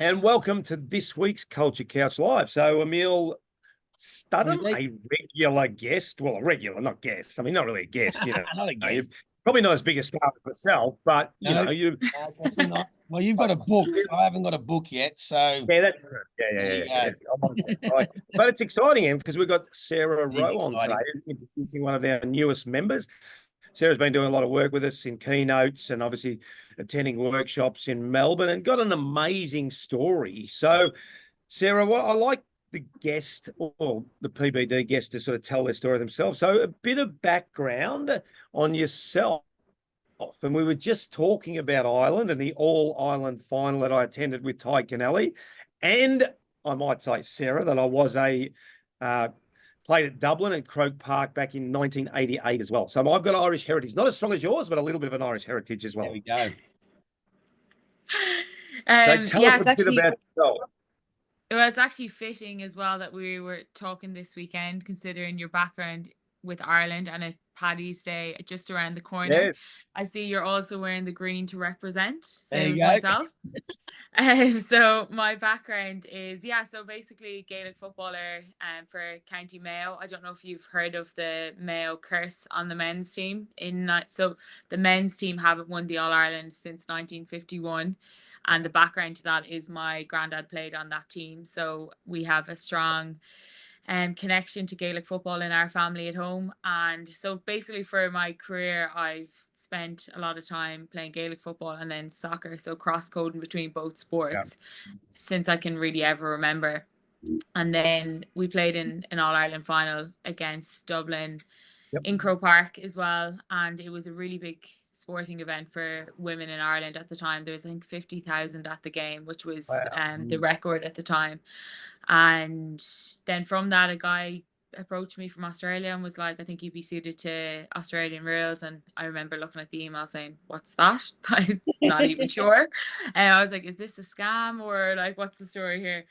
And welcome to this week's Culture Couch Live. So, Emil Studham, a regular guest. Well, a regular, not guest. I mean, not really a guest, Not a You're guest. probably not as big a star as myself, but, No, you. definitely not. Well, you've got a book. I haven't got a book yet, so Yeah, that's true. Yeah, yeah, there yeah, you yeah. go. I'm on that side. But it's exciting, Em, because we've got Sarah It is Rowe on today, exciting. introducing one of our newest members. Sarah's been doing a lot of work with us in keynotes and obviously attending workshops in Melbourne and got an amazing story. So, Sarah, what I like the guest or the PBD guest to sort of tell their story themselves. So, a bit of background on yourself. And we were just talking about Ireland and the All Ireland final that I attended with Ty Kennelly. And I might say, Sarah, that I was uh, played at Dublin and Croke Park back in 1988 as well. So I've got Irish heritage, not as strong as yours, but a little bit of an Irish heritage as There well. we go. So tell Yeah, us a bit about yourself. it's actually fitting as well that we were talking this weekend, considering your background with Ireland and a Paddy's Day just around the corner. Yeah, I see you're also wearing the green to represent, There same you as go. myself. So my background is, so basically Gaelic footballer for County Mayo. I don't know if you've heard of the Mayo curse on the men's team. So the men's team haven't won the All Ireland since 1951, and the background to that is my granddad played on that team. So we have a strong connection to Gaelic football in our family at home. And so basically for my career, I've spent a lot of time playing Gaelic football and then soccer. So cross-coding between both sports since I can really ever remember. And then we played in an All-Ireland final against Dublin in Croke Park as well. And it was a really big sporting event for women in Ireland at the time. There was, I think, 50,000 at the game, which was the record at the time. And then from that, a guy approached me from Australia and was like, I think you'd be suited to Australian rules. And I remember looking at the email saying, what's that? I'm not even sure. And I was like, is this a scam or like, what's the story here?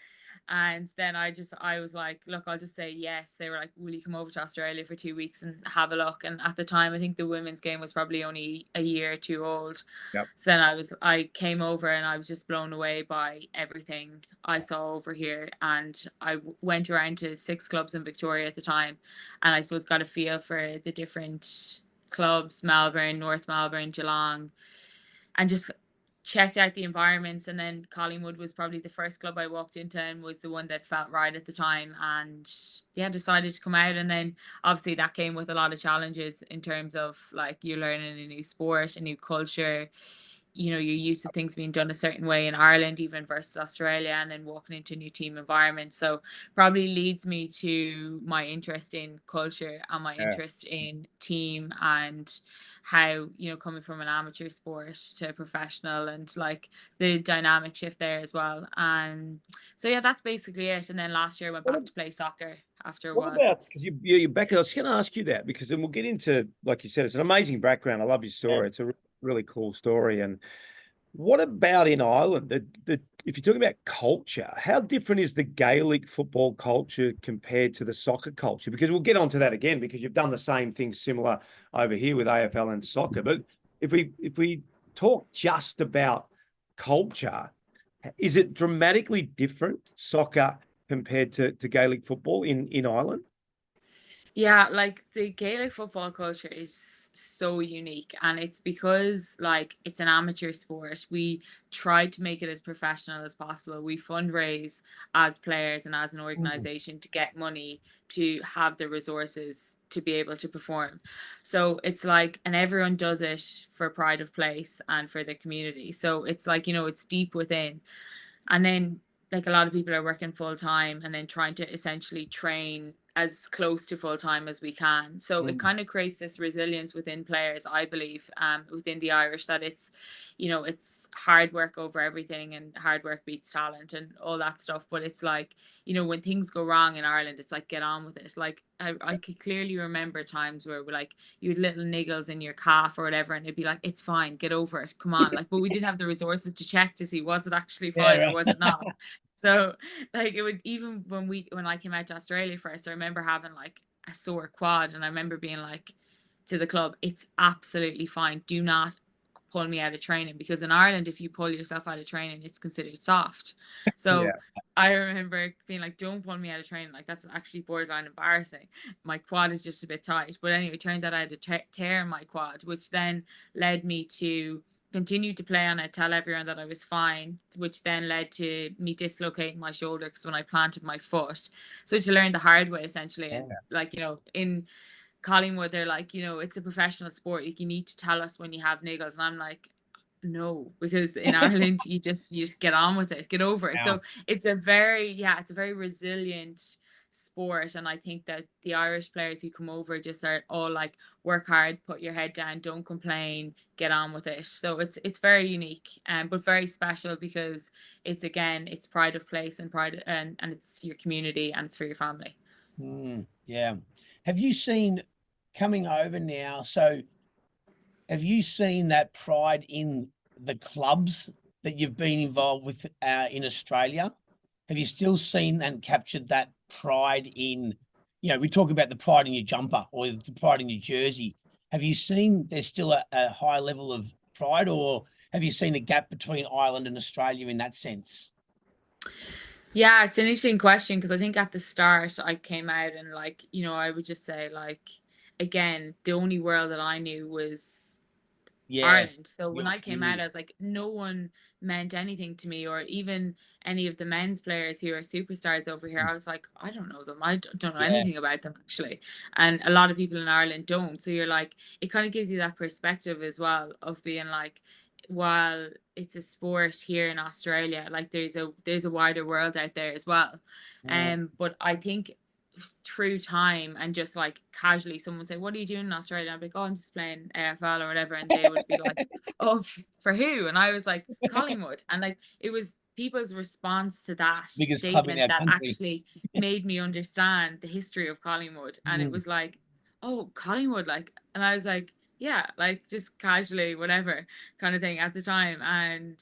And then I was like, look, I'll just say yes. They were like, will you come over to Australia for 2 weeks and have a look? And at the time, I think the women's game was probably only a year or two old. Yep. So then I came over and I was just blown away by everything I saw over here. And I went around to 6 clubs in Victoria at the time. And I suppose got a feel for the different clubs, Melbourne, North Melbourne, Geelong, and just checked out the environments. And then Collingwood was probably the first club I walked into and was the one that felt right at the time, and decided to come out. And then obviously that came with a lot of challenges in terms of like you're learning a new sport, a new culture, you're used to things being done a certain way in Ireland even versus Australia, and then walking into a new team environment. So probably leads me to my interest in culture and my interest in team, and how coming from an amateur sport to professional, and like the dynamic shift there as well. And so that's basically it. And then last year I went back to play soccer after a while. What about, because you're back, I was going to ask you that, because then we'll get into, like you said, it's an amazing background. I love your story. It's a really cool story. And what about in Ireland? If you're talking about culture, how different is the Gaelic football culture compared to the soccer culture? Because we'll get onto that again, because you've done the same thing similar over here with AFL and soccer. But if we talk just about culture, is it dramatically different, soccer compared to Gaelic football in Ireland? Yeah, like the Gaelic football culture is so unique, and it's because like it's an amateur sport. We try to make it as professional as possible. We fundraise as players and as an organization to get money to have the resources to be able to perform. So it's like, and everyone does it for pride of place and for the community. So it's like, it's deep within. And then like a lot of people are working full time and then trying to essentially train as close to full time as we can. So it kind of creates this resilience within players, I believe, within the Irish, that it's hard work over everything, and hard work beats talent and all that stuff. But it's like, when things go wrong in Ireland, it's like, get on with it. Like I could clearly remember times where we're like, you had little niggles in your calf or whatever, and it'd be like, it's fine, get over it, come on. Like, but we didn't have the resources to check to see, was it actually fine or was it not? So like it would, even when I came out to Australia first, I remember having like a sore quad, and I remember being like to the club, it's absolutely fine. Do not pull me out of training, because in Ireland, if you pull yourself out of training, it's considered soft. So Yeah. I remember being like, don't pull me out of training. Like, that's actually borderline embarrassing. My quad is just a bit tight. But anyway, it turns out I had a tear in my quad, which then led me to continue to play on it, tell everyone that I was fine, which then led to me dislocating my shoulder because when I planted my foot. So to learn the hard way, essentially. And like, you know, in Collingwood, they're like, you know, it's a professional sport. You need to tell us when you have niggles. And I'm like, no, because in Ireland, you just get on with it, get over it. Wow. So it's a very resilient sport. And I think that the Irish players who come over just are all like, work hard, put your head down, don't complain, get on with it. So it's very unique, but very special, because it's, again, it's pride of place and pride, and it's your community, and it's for your family. Yeah. Have you seen, coming over now, so have you seen that pride in the clubs that you've been involved with in Australia? Have you still seen and captured that pride in, you know, we talk about the pride in your jumper or the pride in your jersey. Have you seen there's still a high level of pride, or have you seen a gap between Ireland and Australia in that sense? Yeah, it's an interesting question, because I think at the start I came out and, like, you know, I would just say, like, again, the only world that I knew was Yeah, Ireland. So when your I came out, community. I was like, no one meant anything to me, or even any of the men's players who are superstars over here. I was like, I don't know them. I don't know Yeah, anything about them, actually. And a lot of people in Ireland don't. So you're like, it kind of gives you that perspective as well of being like, while it's a sport here in Australia, like there's a wider world out there as well. yeah, But I think through time and just like casually, someone would say, what are you doing in Australia? I'd be like, oh, I'm just playing AFL or whatever. And they would be like, oh, for who? And I was like, Collingwood. And like, it was people's response to that biggest club in statement our that country. actually made me understand the history of Collingwood. And it Mm, was like, oh, Collingwood. Like, and I was like, yeah, like just casually, whatever kind of thing at the time. And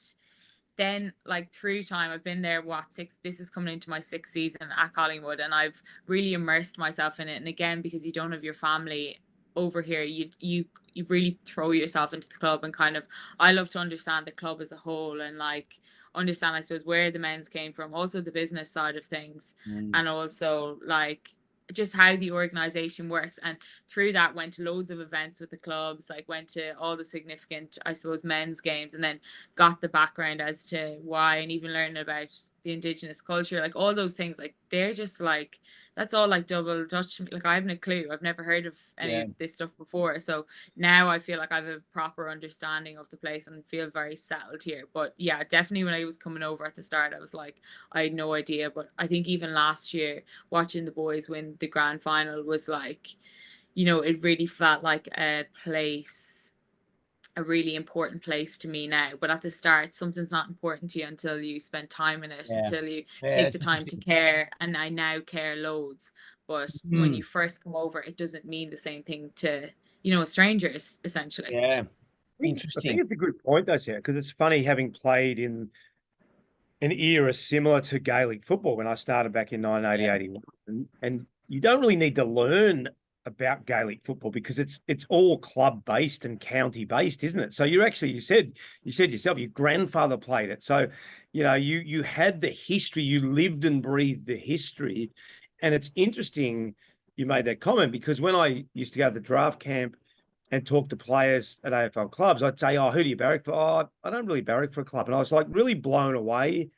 then, like, through time, I've been there, what, this is coming into my 6th season at Collingwood, and I've really immersed myself in it. And again, because you don't have your family over here, you really throw yourself into the club, and kind of, I love to understand the club as a whole, and like understand, I suppose, where the men's came from, also the business side of things, mm, and also like just how the organization works. And through that, went to loads of events with the clubs, like went to all the significant, I suppose, men's games, and then got the background as to why, and even learning about the indigenous culture, like all those things. Like, they're just like, that's all like double Dutch to me. Like, I haven't a clue. I've never heard of any yeah, of this stuff before. So now I feel like I have a proper understanding of the place and feel very settled here. But yeah, definitely when I was coming over at the start, I was like, I had no idea. But I think even last year, watching the boys win the grand final was like, you know, it really felt like a really important place to me now. But at the start, something's not important to you until you spend time in it, yeah, until you yeah. take That's the time to interesting. care. And I now care loads. But when Mm, you first come over, it doesn't mean the same thing to, you know, strangers, essentially. yeah, I think interesting. it's a good point though, Sarah, because it's funny having played in an era similar to Gaelic football when I started back in Yeah, 1980, 81. And you don't really need to learn about Gaelic football because it's all club based and county based, isn't it? So you're actually you said yourself your grandfather played it. So, you had the history, you lived and breathed the history. And it's interesting you made that comment because when I used to go to the draft camp and talk to players at AFL clubs, I'd say, "Oh, who do you barrack for?" "Oh, I don't really barrack for a club." And I was like really blown away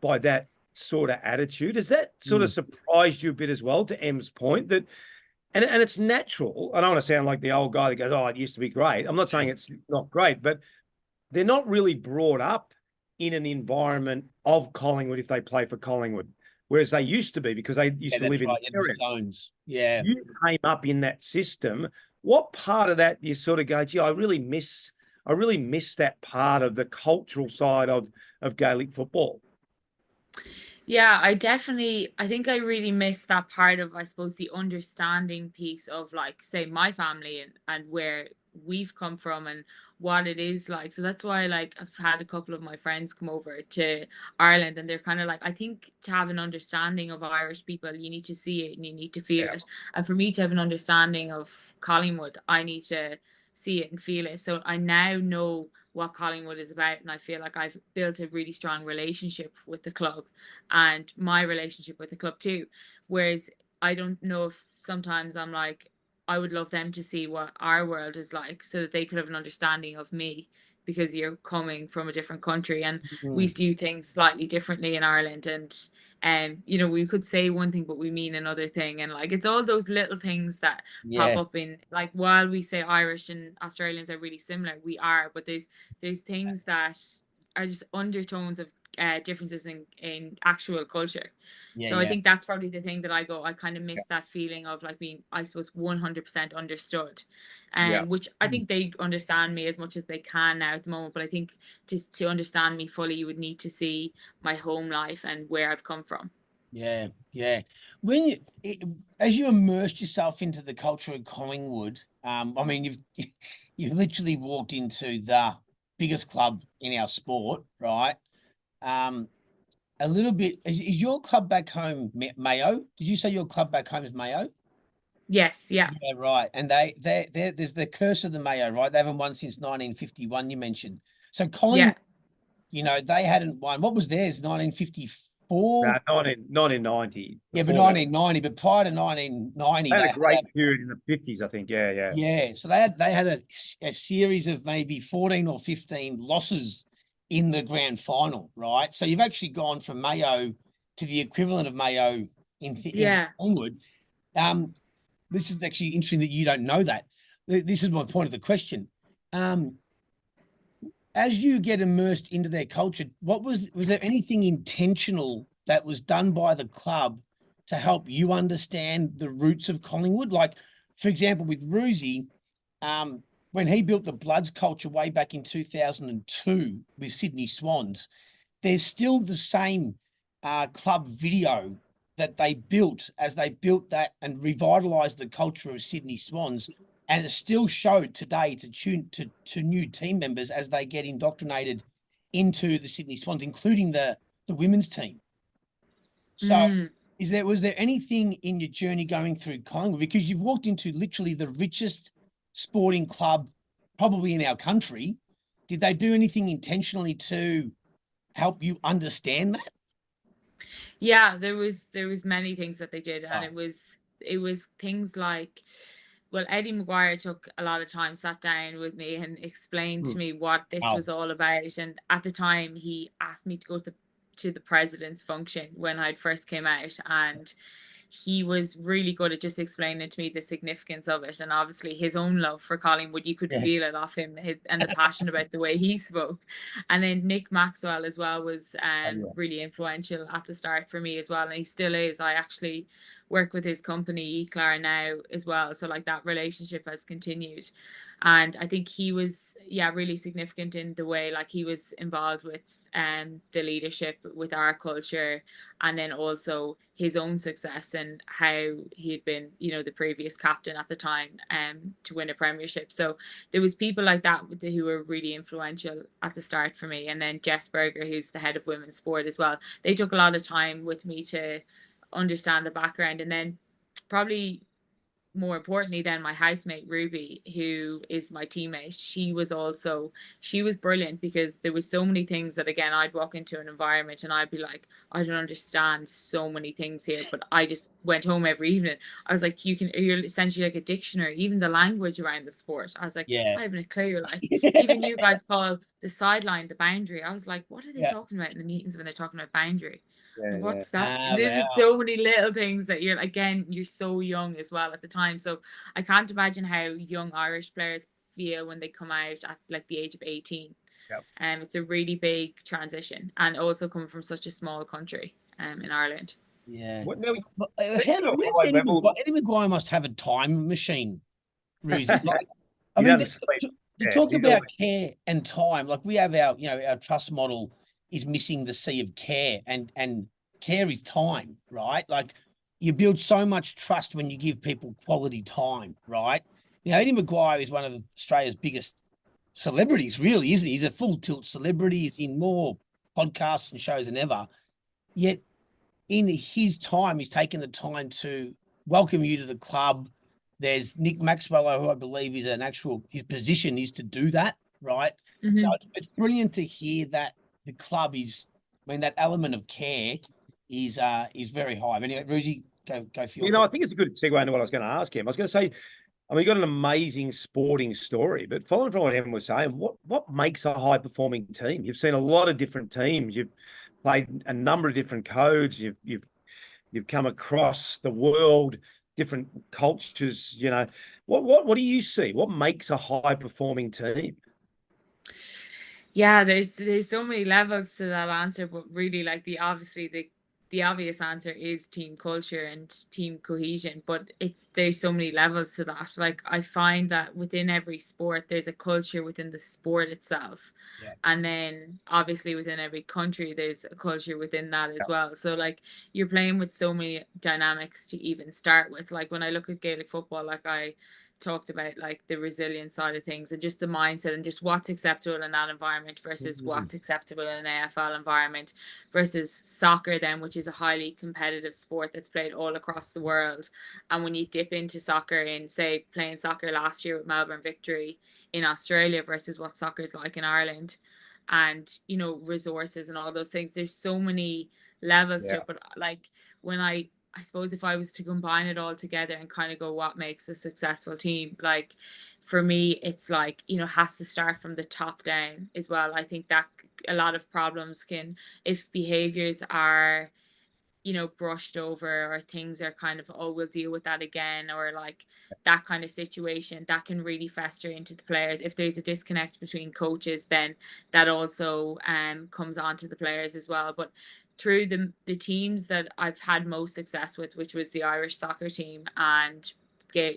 by that sort of attitude. Has that sort of mm, surprised you a bit as well, to Em's point, that and it's natural. I don't want to sound like the old guy that goes, "Oh, it used to be great." I'm not saying it's not great, but they're not really brought up in an environment of Collingwood if they play for Collingwood, whereas they used to be because they used yeah, to that's live in right. the Yeah, the area. zones. Yeah. You came up in that system. What part of that do you sort of go, gee, I really miss that part of the cultural side of Gaelic football? Yeah, I think I really miss that part of, I suppose, the understanding piece of, like, say, my family, and where we've come from and what it is like. So that's why, like, I've had a couple of my friends come over to Ireland, and they're kind of like, I think to have an understanding of Irish people, you need to see it and you need to feel Yeah. it. And for me to have an understanding of Collingwood, I need to see it and feel it. So I now know what Collingwood is about, and I feel like I've built a really strong relationship with the club and my relationship with the club too. Whereas I don't know if sometimes I'm like, I would love them to see what our world is like so that they could have an understanding of me, because you're coming from a different country and we do things slightly differently in Ireland. And you know, we could say one thing but we mean another thing, and like it's all those little things that pop Yeah. up in, like, while we say Irish and Australians are really similar, we are, but there's things that are just undertones of differences in actual culture. Yeah. So I Yeah. think that's probably the thing that I kind of miss, that feeling of like being, I suppose, 100% understood. Yeah. Which I think they understand me as much as they can now at the moment. But I think to understand me fully, you would need to see my home life and where I've come from. Yeah, yeah. When as you immersed yourself into the culture of Collingwood, I mean, you've literally walked into the biggest club in our sport, right? A little bit. Is your club back home Mayo? Did you say your club back home is Mayo? Yes, yeah. Yeah, right. And there's the curse of the Mayo, right? They haven't won since 1951. You mentioned. So Collingwood, you know, they hadn't won. What was theirs? 1954. 1990. Yeah, but Before that. 1990, but prior to 1990, They had they a great period in the 50s, I think. Yeah, yeah. yeah. So they had a series of maybe 14 or 15 losses in the grand final, right? So you've actually gone from Mayo to the equivalent of Mayo in Yeah. Collingwood. This is actually interesting that you don't know that. This is my point of the question. As you get immersed into their culture, was there anything intentional that was done by the club to help you understand the roots of Collingwood? Like, for example, with Roosie, when he built the Bloods culture way back in 2002 with Sydney Swans, there's still the same club video that they built as they built that and revitalized the culture of Sydney Swans. And it's still showed today to new team members as they get indoctrinated into the Sydney Swans, including the women's team. So was there anything in your journey going through Collingwood? Because you've walked into literally the richest sporting club probably in our country. Did they do anything intentionally to help you understand that? Yeah, there was many things that they did, and Right. it was things like, well, Eddie McGuire took a lot of time, sat down with me and explained to me what this Wow. was all about. And at the time, he asked me to go to the president's function when I'd first came out, and he was really good at just explaining to me the significance of it, and obviously his own love for Collingwood. You could Yeah. feel it off him, and the passion about the way he spoke. And then Nick Maxwell as well was really influential at the start for me as well, and he still is. I actually work with his company Eclar now as well, so like that relationship has continued. And I think he was really significant in the way, like, he was involved with the leadership with our culture, and then also his own success and how he had been, you know, the previous captain at the time to win a premiership. So there was people like that who were really influential at the start for me. And then Jess Berger, who's the head of women's sport as well, they took a lot of time with me to understand the background. And then probably more importantly, then my housemate Ruby, who is my teammate, she was brilliant, because there was so many things that, again, I'd walk into an environment and I'd be like, I don't understand so many things here, but I just went home every evening. I was like, you're essentially like a dictionary, even the language around the sport. I was like, Yeah. I haven't a clue. Like, even you guys call the sideline the boundary. I was like, what are they talking about in the meetings when they're talking about boundary? Yeah, yeah. What's that? Ah, There's wow. so many little things that you're so young as well at the time. So I can't imagine how young Irish players feel when they come out at like the age of 18. Yep. It's a really big transition, and also coming from such a small country in Ireland. Yeah. What now? But, Speaking of where's high level, Eddie McGuire must have a time machine, Roosie. Like, I he mean, doesn't sleep. to Yeah, talk he's about always. care and time, like we have our, you know, our trust model is missing the C of care, and care is time, right? Like you build so much trust when you give people quality time, right? You know, Eddie McGuire is one of Australia's biggest celebrities, really, isn't he? He's a full tilt celebrity. He's in more podcasts and shows than ever. Yet in his time, he's taken the time to welcome you to the club, There's Nick Maxwell, who I believe is his position is to do that, right? Mhm. So it's brilliant to hear that the club is, I mean, that element of care is very high. But anyway, Ruzi, go for your I think it's a good segue into what I was going to ask him. I was going to say, I mean, you got an amazing sporting story, but following from what Evan was saying, what makes a high performing team? You've seen a lot of different teams. You've played a number of different codes. You've come across the world, different cultures. What do you see? What makes a high performing team? Yeah, there's so many levels to that answer, but really, like, the obvious answer is team culture and team cohesion. But there's so many levels to that. Like, I find that within every sport, there's a culture within the sport itself. Yeah. And then obviously within every country, there's a culture within that as well. So, like, you're playing with so many dynamics to even start with. Like, when I look at Gaelic football, like, I talked about, like, the resilience side of things and just the mindset and just what's acceptable in that environment versus what's acceptable in an AFL environment versus soccer then, which is a highly competitive sport that's played all across the world. And when you dip into soccer, in say playing soccer last year with Melbourne Victory in Australia versus what soccer is like in Ireland, and resources and all those things, there's so many levels to it. But like, when I suppose if I was to combine it all together and kind of go, what makes a successful team? Like, for me, it's like, has to start from the top down as well. I think that a lot of problems if behaviors are, brushed over, or things are kind of, oh, we'll deal with that again, or like that kind of situation, that can really fester into the players. If there's a disconnect between coaches, then that also comes on to the players as well. But through the teams that I've had most success with, which was the Irish soccer team and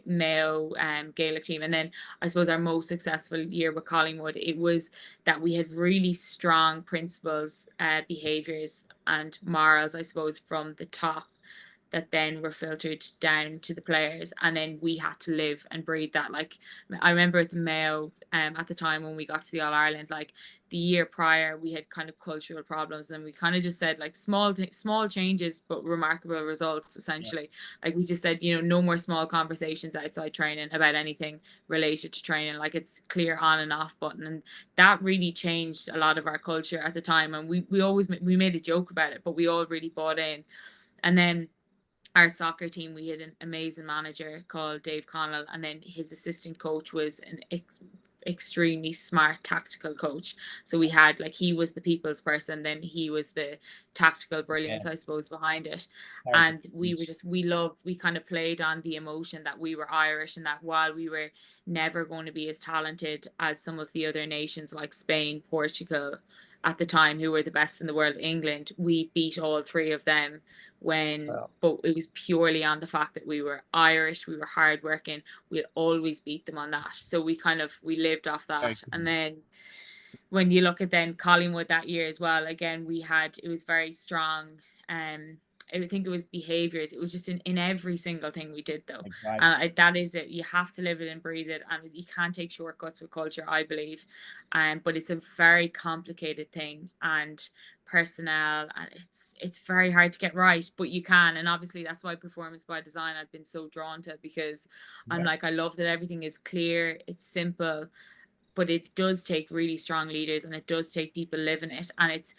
Mayo Gaelic team, and then I suppose our most successful year with Collingwood, it was that we had really strong principles, behaviors and morals, I suppose, from the top, that then were filtered down to the players, and then we had to live and breathe that. Like, I remember at the Mayo, at the time when we got to the All Ireland, like the year prior, we had kind of cultural problems, and we kind of just said, like, small changes but remarkable results, essentially. Like, we just said, no more small conversations outside training about anything related to training. Like, it's clear on and off button, and that really changed a lot of our culture at the time. And we made a joke about it, but we all really bought in. And then our soccer team, we had an amazing manager called Dave Connell, and then his assistant coach was an extremely smart tactical coach. So we had, like, he was the people's person, then he was the tactical brilliance, I suppose, behind it. And we kind of played on the emotion that we were Irish, and that while we were never going to be as talented as some of the other nations like Spain, Portugal at the time, who were the best in the world, England, we beat all three of them but it was purely on the fact that we were Irish, we were hardworking, we'd always beat them on that. So we lived off that. And then when you look at then Collingwood that year as well, again, it was very strong. I think it was behaviors. It was just in every single thing we did, though. And that is it. You have to live it and breathe it, and you can't take shortcuts with culture, I believe. But it's a very complicated thing, and personnel, and it's very hard to get right, but you can. And obviously that's why performance by design I've been so drawn to, because I'm like, I love that everything is clear, it's simple, but it does take really strong leaders, and it does take people living it. And it's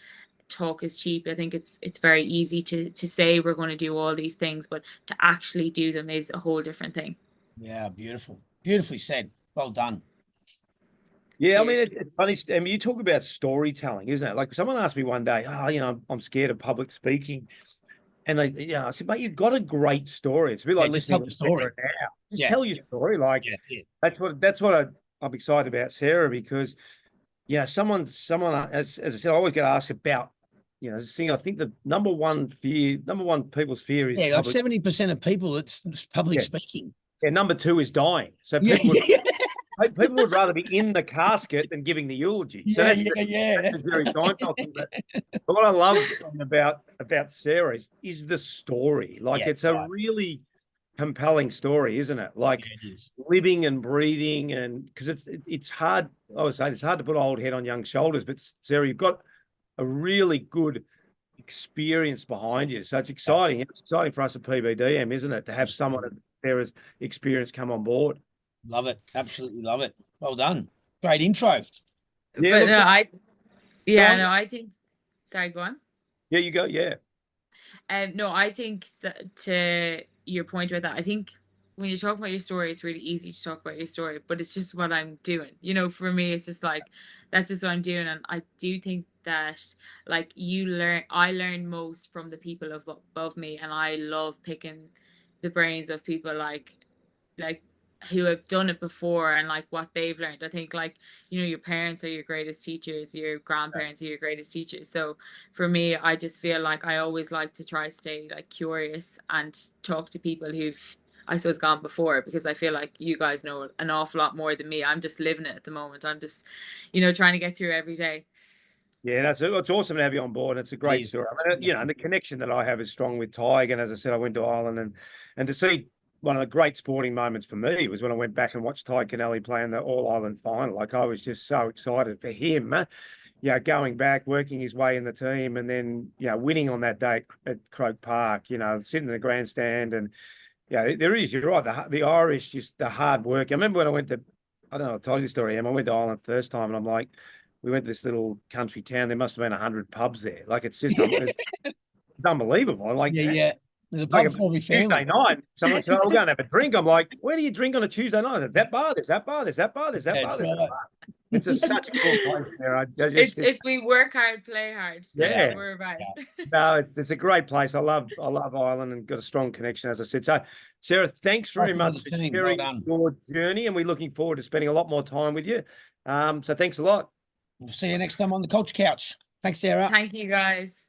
talk is cheap. I think it's very easy to say we're going to do all these things, but to actually do them is a whole different thing. Yeah, beautifully said. Well done. Yeah, I mean, it's funny. I mean, you talk about storytelling, isn't it? Like, someone asked me one day, I'm scared of public speaking. And I said, mate, you've got a great story. It's a bit like listening to the story now. Just tell your story. Like, that's what I'm excited about, Sarah, because, someone, as I said, I always get asked about, I think the number one people's fear is like 70% of people, it's public speaking. Yeah, number two is dying. So people would rather be in the casket than giving the eulogy. So that's the very Seinfeld thing. But what I love about Sarah is the story. Like, it's a really compelling story, isn't it? Like, it is. Living and breathing, and because it's hard. I would say it's hard to put old head on young shoulders. But Sarah, you've got a really good experience behind you, so it's exciting. It's exciting for us at PBDM, isn't it, to have someone Sarah's experience come on board. Love it. Absolutely love it. Well done. Great intro. Yeah, but look, no, I on. no, I think. Sorry, go on. Yeah, you go. Yeah. No, I think that to your point about that, I think when you talk about your story, it's really easy to talk about your story, but it's just what I'm doing. You know, for me, it's just like that's just what I'm doing, and I do think that like I learn most from the people above me, and I love picking the brains of people like who have done it before and like what they've learned. I think like, you know, your parents are your greatest teachers, your grandparents are your greatest teachers. So for me, I just feel like I always like to try stay like curious and talk to people who've, I suppose, gone before, because I feel like you guys know an awful lot more than me. I'm just living it at the moment. I'm just, you know, trying to get through every day. Yeah, it's awesome to have you on board. It's a great Please. story. I mean, you know, and the connection that I have is strong with Tig. And as I said, I went to Ireland and to see one of the great sporting moments for me was when I went back and watched Tig Kennelly play in the All Ireland final. Like I was just so excited for him. Going back, working his way in the team, and then winning on that day at Croke Park. You know, sitting in the grandstand, and there is. You're right. The Irish, just the hard work. I remember when I went to, I don't know, I told you the story. I went to Ireland first time, and I'm like, we went to this little country town. There must have been 100 pubs there. Like it's just it's unbelievable. I'm like, Yeah. There's a like pub for every Tuesday family. night. Someone said, "Oh, we're going to have a drink." I'm like, "Where do you drink on a Tuesday night?" I said, that bar. There's that bar. There's that bar. There's that bar. There's that bar. It's just such a cool place there. It's we work hard, play hard. That's Yeah. what we're about. No, it's a great place. I love Ireland and got a strong connection, as I said. So, Sarah, thanks very Welcome to much the for team. Well sharing done. your journey, and we're looking forward to spending a lot more time with you. So thanks a lot. We'll see you next time on the Culture Couch. Thanks, Sarah. Thank you, guys.